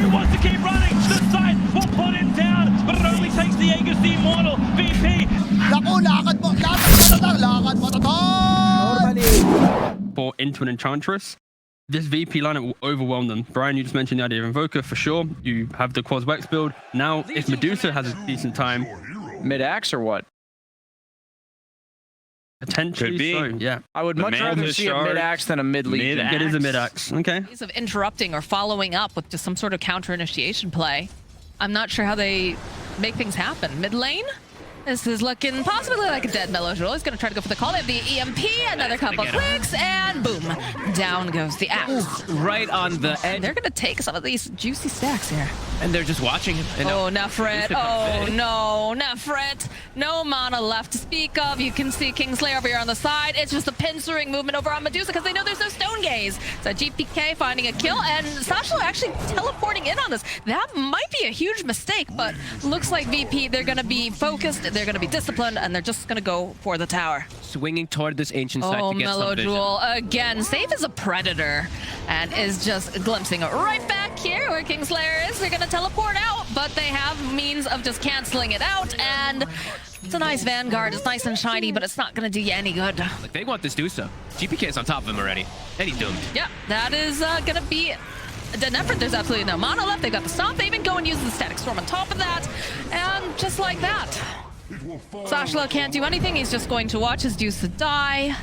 Who wants to keep running? The side will put him down, but it only takes the Aegis the Immortal. VP. Naku, lakad mo to tol! For into an Enchantress, this VP lineup will overwhelm them. Brian, you just mentioned the idea of Invoker for sure. You have the Quas Wex build. Now, if Medusa has a decent time, Mid-axe or what? potentially so, yeah. I would much rather see a mid-axe than a mid-legion. It is a mid-axe, okay. Ways of interrupting or following up with just some sort of counter-initiation play. I'm not sure how they make things happen. Mid lane? This is looking possibly like a dead Melojul. He's going to try to go for the call. They have the EMP, another couple clicks, and boom. Down goes the axe. Right on the edge. They're going to take some of these juicy stacks here. And they're just watching him. Oh, Nefrit. Oh, no. Nefrit. No mana left to speak of. You can see Kingslayer over here on the side. It's just a pincering movement over on Medusa because they know there's no Stone Gaze. So GPK finding a kill, and Sasha actually teleporting in on this. That might be a huge mistake, but looks like VP, they're going to be focused, they're going to be disciplined, and they're just going to go for the tower. Swinging toward this ancient side to get some vision. Melojul again. Save is a predator and is just glimpsing right back here where Kingslayer is. They're going to teleport out, but they have means of just canceling it out, and it's a nice Vanguard. It's nice and shiny, but it's not going to do you any good. Like, they want this Dusa. GPK is on top of him already, and he's doomed. Yeah, that is going to be a dead effort. There's absolutely no mana left. They've got the stomp. They even go and use the static storm on top of that, and just like that, Sashlo can't do anything. He's just going to watch his Dusa die.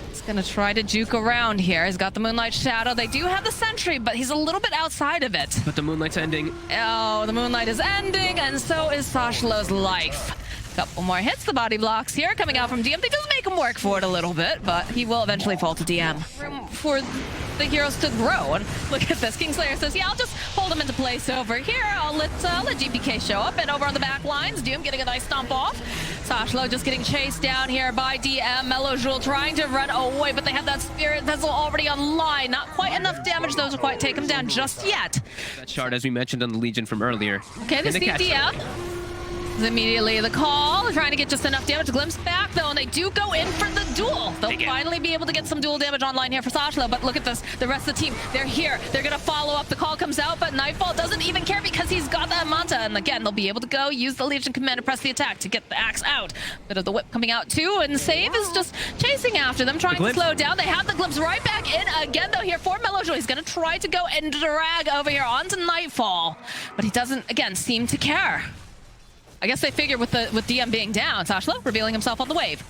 He's going to try to juke around here. He's got the Moonlight Shadow. They do have the Sentry, but he's a little bit outside of it. But the Moonlight's ending. Oh, the Moonlight is ending, and so is Sashlo's life. Couple more hits. The body blocks here coming out from DM. They just make him work for it a little bit, but he will eventually fall to DM. Room for the heroes to grow. And look at this. Kingslayer says, yeah, I'll just hold him into place over here. I'll let GPK show up. And over on the back lines, Doom getting a nice stomp off. Sashlo just getting chased down here by DM. Melojul trying to run away, but they have that Spirit Vessel already online. Not quite enough damage, though, to quite take him down just yet. That shard, as we mentioned on the Legion from earlier. Okay, this DM. Immediately the call, trying to get just enough damage. Glimpse back though, and they do go in for the duel. They'll finally be able to get some duel damage online here for Sashlo, but look at this. The rest of the team, they're here. They're gonna follow up. The call comes out, but Nightfall doesn't even care because he's got that Manta. And again, they'll be able to go use the Legion Command to press the attack to get the axe out. Bit of the whip coming out too, and Save is just chasing after them, trying to slow down. They have the glimpse right back in again though here for Melojul. He's gonna try to go and drag over here onto Nightfall, but he doesn't, again, seem to care. I guess they figured with DM being down, Sashlo revealing himself on the wave.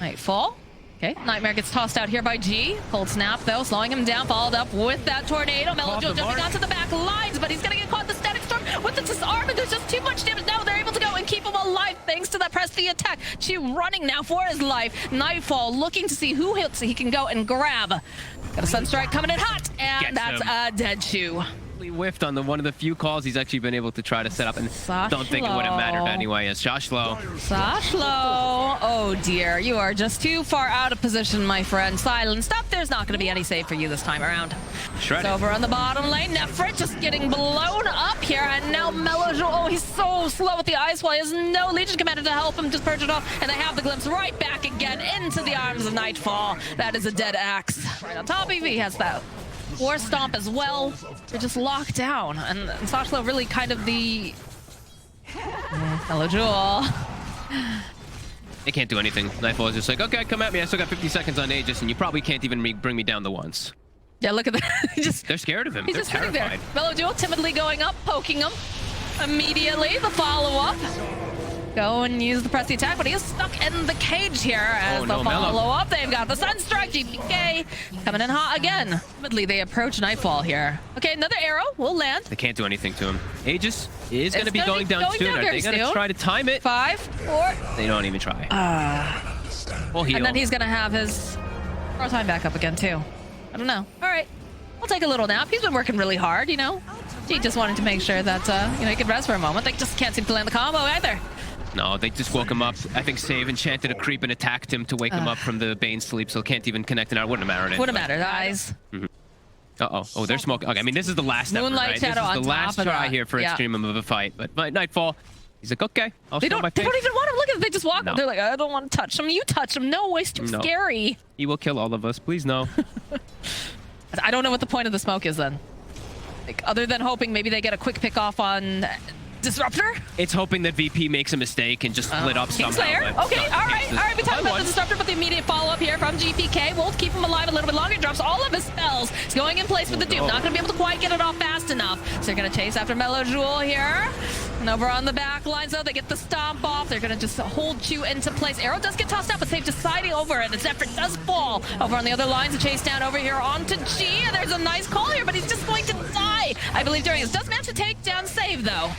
Nightfall. Okay, Nightmare gets tossed out here by G. Cold Snap, though, slowing him down, followed up with that Tornado. Melojul jumping onto the back lines, but he's going to get caught in the Static Storm with the Disarm, and there's just too much damage. Now they're able to go and keep him alive thanks to that press the attack. Chi running now for his life. Nightfall looking to see who he can go and grab. Got a Sunstrike coming in hot, and that's a dead Chu. Whiffed on one of the few calls he's actually been able to try to set up, and don't think it would have mattered anyway. As Sashlo. Oh dear, you are just too far out of position, my friend. Silenced up. There's not going to be any save for you this time around. Shredded. It's over on the bottom lane. Nefrit just getting blown up here, and now Melojul. Oh, he's so slow with the Ice Wall. He has no Legion Commander to help him just purge it off, and they have the glimpse right back again into the arms of Nightfall. That is a dead axe. Right on top of he has that War Stomp as well. They're just locked down, and Sashlo really kind of the Melojul. They can't do anything. Nightfall is just like, okay, come at me. I still got 50 seconds on Aegis, and you probably can't even bring me down the once. Yeah, look at that. They're scared of him. He's They're just sitting there. terrified. Melojul timidly going up, poking him. Immediately, the follow-up. Go and use the press the attack, but he is stuck in the cage here as the follow-up. They've got the Sunstrike, GPK coming in hot again. Timidly, they approach Nightfall here. Okay, another arrow will land. They can't do anything to him. Aegis is going to be going down soon. Are they going to try to time it? 5, 4. They don't even try. We'll heal. And then he's going to have his throw time back up again, too. I don't know. All right. I'll take a little nap. He's been working really hard, you know. He just wanted to make sure that, he could rest for a moment. They just can't seem to land the combo either. No, they just woke him up. I think Save enchanted a creep and attacked him to wake him up from the Bane sleep, so can't even connect, and it wouldn't have mattered. Wouldn't matter, eyes. Uh-oh. Oh, they're smoking. Okay, I mean, this is the last effort, Moonlight Shadow right? This is the last try here for Extremum of a fight. But Nightfall, he's like, okay, I'll show my face. They don't even want him. Look at it. They just walk. No. They're like, I don't want to touch him. You touch him. No, it's too scary. He will kill all of us. Please, no. I don't know what the point of the smoke is then. Like, other than hoping maybe they get a quick pick off on Disruptor? It's hoping that VP makes a mistake and just split up somehow. Kingslayer? but Okay, all right. We talked about the Disruptor, but the immediate follow-up here from GPK won't keep him alive a little bit longer. Drops all of his spells. He's going in place with the Doom. Not going to be able to quite get it off fast enough. So they're going to chase after Mellow Jewel here. And over on the back lines, though, they get the stomp off. They're going to just hold Chu into place. Arrow does get tossed out, but Save deciding over it. Its effort does fall. Over on the other lines, a chase down over here onto G. And there's a nice call here, but he's just going to die, I believe, during this. Does manage to take down Save, though.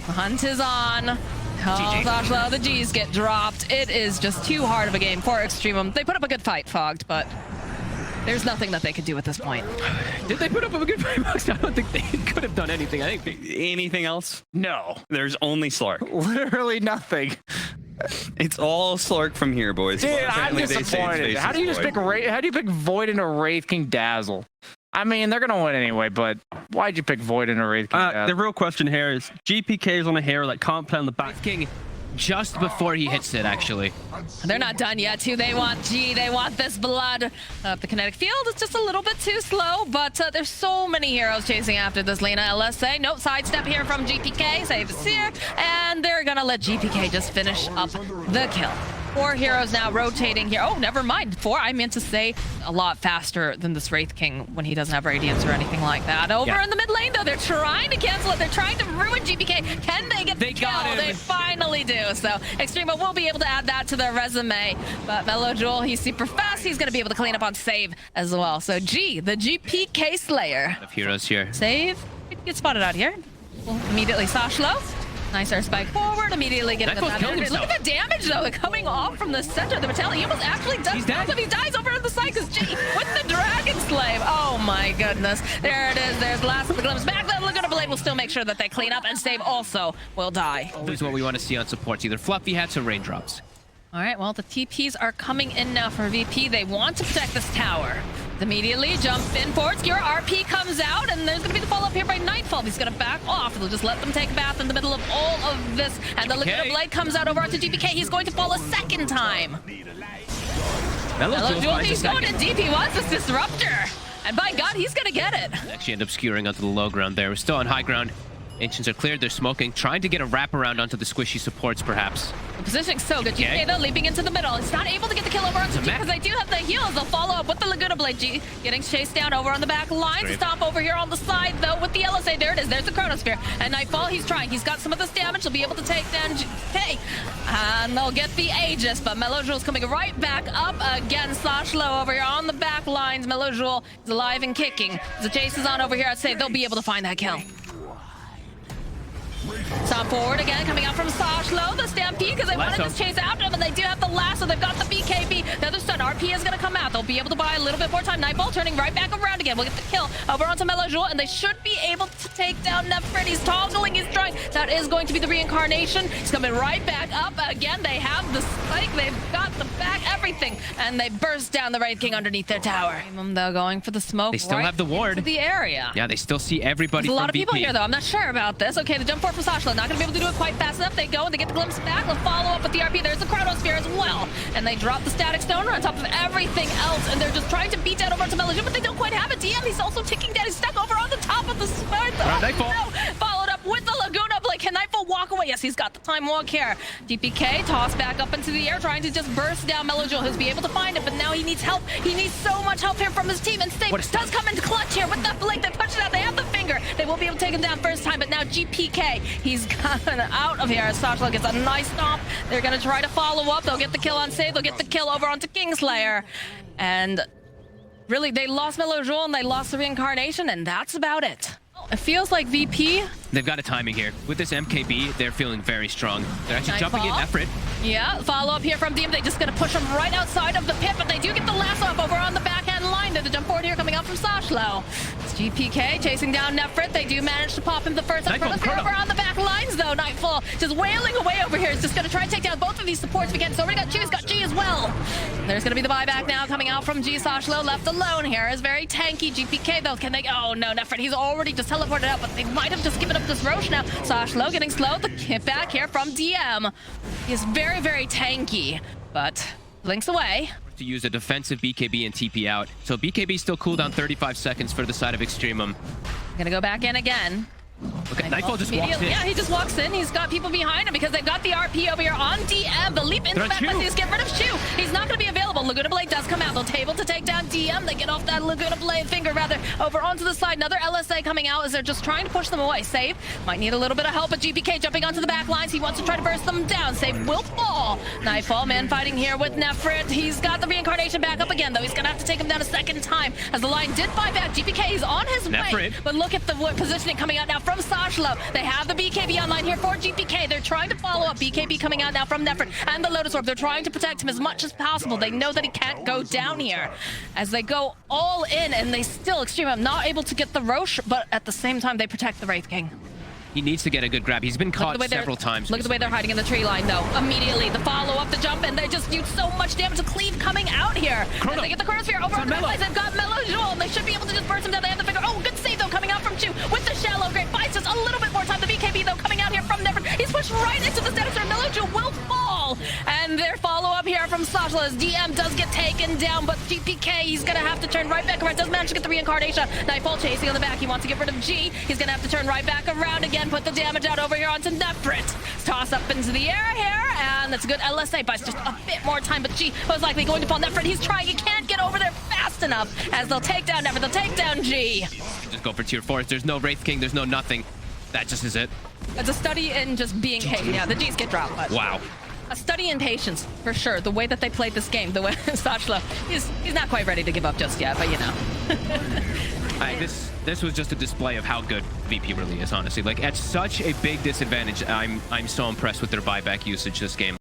The hunt is on. Oh, Zoshlo, the G's get dropped. It is just too hard of a game for Extremum. They put up a good fight, Fogged, but there's nothing that they could do at this point. Did they put up a good fight, Mox? I don't think they could have done anything. I think Anything else? No. There's only Slark. Literally nothing. It's all Slark from here, boys. Dude, I'm Apparently they say disappointed. Space How is do you just Void. pick How do you pick Void into Wraith King Dazzle? I mean, they're gonna win anyway, but why'd you pick Void into Wraith King The Dazzle? real question here is GPK is on a hero that can't play on the back. King just before he hits it, actually. They're not done yet, too. They want G. They want this blood. The kinetic field is just a little bit too slow, but there's so many heroes chasing after this Lena LSA. Nope, sidestep here from GPK. Save is here, and they're gonna let GPK just finish up the kill. 4 heroes now rotating here. Oh, never mind. 4, I meant to say a lot faster than this Wraith King when he doesn't have Radiance or anything like that. Over in the mid lane, though, they're trying to cancel it. They're trying to ruin GPK. Can they get the kill? They finally do. So Extremum will be able to add that to their resume. But Mellow Jewel, he's super fast. He's going to be able to clean up on Save as well. So G, the GPK Slayer. Of heroes here. Save. Get spotted out here. We'll immediately Zoshlo. Nice air spike forward, immediately getting the killing himself. Look at the damage, though, coming off from the center of the battalion. He almost actually does. He's dead. He dies over on the side because G with the Dragon Slave. Oh, my goodness. There it is. There's the last of the glimpse. Back then, Laguna Blade will still make sure that they clean up, and Save also will die. Always what we want to see on supports, either fluffy hats or raindrops. All right, well, the TPs are coming in now for VP. They want to protect this tower. Immediately jump in forward. Skira RP comes out, and there's going to be the follow-up here by Nightfall. He's going to back off. They'll just let them take a bath in the middle of all of this. And the Laguna Blade comes out over onto GPK. He's going to fall a second time. Mellow Jewel, he's going in deep. He wants this Disruptor. And by God, he's going to get it. Actually end up skewering onto the low ground there. We're still on high ground. Ancients are cleared, they're smoking, trying to get a wraparound onto the squishy supports, perhaps. The positioning's so good. GPK, though, leaping into the middle. He's not able to get the kill over onto G because they do have the heals. They'll follow up with the Laguna Blade. G getting chased down over on the back lines. Stomp over here on the side, though, with the LSA. There it is. There's the Chronosphere. And Nightfall, he's trying. He's got some of this damage. He'll be able to take down GPK. And they'll get the Aegis, but Mellow Jewel's coming right back up again. Zoshlo over here on the back lines. Mellow Jewel is alive and kicking. The chase is on over here. I'd say they'll be able to find that kill. Stomp forward again, coming out from Zoshlo, the Stampede, because they wanted to chase after him, and they do have the lasso. They've got the BKB. The other stun, RP is going to come out. They'll be able to buy a little bit more time. Nightfall turning right back around again. We'll get the kill over onto Mellow Jewel, and they should be able to take down Nefrit. He's toggling his strike. That is going to be the reincarnation. He's coming right back up again. They have the spike. They've got the back, everything, and they burst down the Wraith King underneath their tower. They're going for the smoke. They still have the ward. The area. Yeah, they still see everybody. There's a from lot of people VP. here, though. I'm not sure about this. Okay, the jump forward from Zoshlo. Not going to be able to do it quite fast enough. They go and they get the glimpse back. They'll follow up with the RP. There's the Chronosphere as well. And they drop the Static Stone on top of everything else. And they're just trying to beat down over to Mellow Jewel, but they don't quite have it. DM, he's also ticking down. He's stuck over on the top of the sword. Nightfall. No. Followed up with the Laguna Blade. Can Nightfall walk away? Yes, he's got the time walk here. DPK tossed back up into the air, trying to just burst down Mellow Jewel. He'll be able to find it, but now he needs help. He needs so much help here from his team. And State does come into clutch here with that blade. They push it out. They have the finger. They will be able to take him down first time, but now GPK, he's gotten out of here. Zoshlo gets a nice stomp. They're going to try to follow up. They'll get the kill on Save. They'll get the kill over onto Kingslayer. And really, they lost Mellow Jewel and they lost the reincarnation, and that's about it. It feels like VP. They've got a timing here. With this MKB, they're feeling very strong. They're actually jumping in Nefrit. Yeah, follow up here from DM. They're just going to push him right outside of the pit, but they do get the lasso up over on the backhand line. They're the jump forward here coming out from Zoshlo. It's GPK chasing down Nefrit. They do manage to pop him the first time. Over on the back lines, though. Nightfall just wailing away over here. He's just going to try and take down both of these supports again. So already got G. He's got G as well. There's going to be the buyback now coming out from G. Zoshlo left alone here is very tanky. GPK, though, can they... Oh, no, Nefrit. He's already just teleported out, but they might have just given up this Roche now. Zoshlo getting slow. The hit back here from DM. He's very, very tanky, but blinks away. To use a defensive BKB and TP out. So BKB still cooldown 35 seconds for the side of Extremum. Gonna go back in again. Look at Nightfall just walks in. Yeah, he just walks in. He's got people behind him because they've got the RP over here on DM. The leap into They're on that Chu. Messi is get rid of Chu. He's not going to be available. Laguna Blade does come out. They'll able to take down DM. They get off that Laguna Blade finger rather over onto the side. Another LSA coming out as they're just trying to push them away. Save might need a little bit of help, but GPK jumping onto the back lines. He wants to try to burst them down. Save will fall. Nightfall man fighting here with Nefrit. He's got the reincarnation back up again though. He's going to have to take him down a second time as the line did fight back. GPK is on his way. Nefrit. But look at the positioning coming out now from Sashlo. They have the BKB online here for GPK. They're trying to follow up. BKB coming out now from Nefrit and the Lotus Orb. They're trying to protect him as much as possible. They know that he can't go down here as they go all in, and they still Extremum not able to get the Roche, but at the same time they protect the Wraith King. He needs to get a good grab. He's been caught several times. Look at the way they're hiding in the tree line, though. Immediately, the follow-up, the jump, and they just do so much damage to Cleave coming out here. Chrono. And they get the Chronosphere over on the side. They've got Mellow Jewel, and they should be able to just burst him down. They have the figure. Oh, good save, though, coming out from Chu with the Shallow Grave. Buys just a little bit more time. The BKB, though, coming out here from Never. He's pushed right into the center. Mellow Jewel will fall. And their follow-up here from Sasha as DM does get taken down, but GPK, he's going to have to turn right back around. Does manage to get the reincarnation. Nightfall chasing on the back. He wants to get rid of G. He's going to have to turn right back around again, put the damage out over here onto Nefrit. Toss up into the air here, and that's a good LSA, buys just a bit more time, but G most likely going to fall. Nefrit, he's trying. He can't get over there fast enough as they'll take down Nefrit. They'll take down G. Just go for tier 4. There's no Wraith King. There's no nothing. That just is it. It's a study in just being patient. Yeah, the G's get dropped, but Wow. a study in patience, for sure. The way that they played this game, the way Sachlo, he's not quite ready to give up just yet, but you know. This was just a display of how good VP really is, honestly. Like, at such a big disadvantage, I'm so impressed with their buyback usage this game.